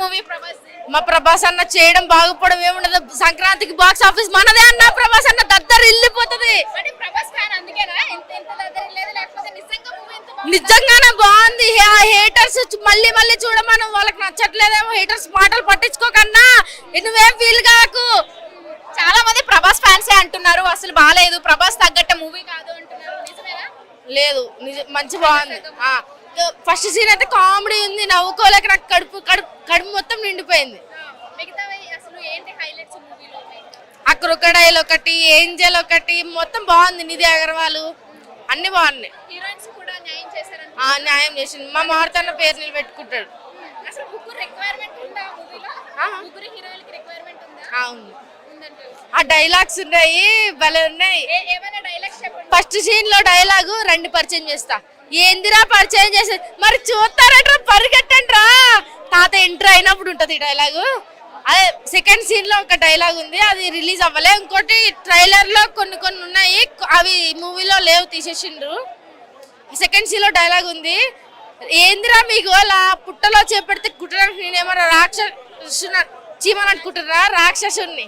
Movie Prabhas? మా ప్రభాస్ అన్న చేయడం బాగుపడం ఏముండదు. సంక్రాంతికి బాక్స్ ఆఫీస్ మనదే అన్న. ప్రభాస్ అన్న దద్దరు వెళ్ళిపోతుంది. అంటే ప్రభాస్ ఫ్యాన్ అందుకేనా ఇంత లేదు, లేకపోతే నిజంగా మూవీ ఎంత బాగుంది? నిజంగానే బాగుంది. హేటర్స్ మళ్ళీ మళ్ళీ చూడమను, వాళ్ళకి నచ్చట్లేదేమో. హేటర్స్ మాటలు పట్టించుకోకన్నా నువ్వేం ఫీల్ కాకు. చాలా మంది ప్రభాస్ ఫ్యాన్సే అంటున్నారు అసలు బాగాలేదు, ప్రభాస్ తగ్గట్ట మూవీ కాదు అంటున్నారు, నిజమేనా? లేదు మంచి బాగుంది. ఫస్ట్ సీన్ అయితే కామెడీ ఉంది, నవ్వుకోలేక నాకు కడుపు మొత్తం నిండిపోయింది. మిగతావి అసలు ఏంటి హైలైట్స్ మూవీలో? ఆ క్రొకడైల్ ఒకటి, ఏంజల్ ఒకటి, మొత్తం బాగుంది. నిధి అగర్వాల్ అన్ని బాగున్నాయి. హీరోయిన్స్ కూడా న్యాయం చేశారంట. న్యాయం చేసింది. మా మారుతన్న పేరు నిలబెట్టుకుంటాడు. అసలు ముగ్గురు రిక్వైర్మెంట్ ఉందా మూవీలో? ముగ్గురు హీరోయిన్కి రిక్వైర్మెంట్ ఉందా? అవును. ఆ డైలాగ్స్ ఉన్నాయి, భలే ఉన్నాయి. ఏమైనా డైలాగ్స్ చెప్పండి. ఫస్ట్ సీన్ లో డైలాగు రండి పరిచయం చేస్తా. ఏందిరా పరిచయం చేసేది? మరి చూస్తారట్రా, పరిగెట్టండి రా. తాత ఎంటర్ అయినప్పుడు ఉంటది ఈ డైలాగు. అదే సెకండ్ సీన్ లో ఒక డైలాగ్ ఉంది, అది రిలీజ్ అవ్వలే. ఇంకోటి ట్రైలర్ లో కొన్ని ఉన్నాయి, అవి మూవీలో లేవు, తీసేసిండ్రు. సెకండ్ సీన్ లో డైలాగ్ ఉంది, ఏందిరా మీకు అలా పుట్టలో చేపెడితే కుట్టడానికి నేనేమన్నా చీమని అనుకుంటున్నా, రాక్షసుని.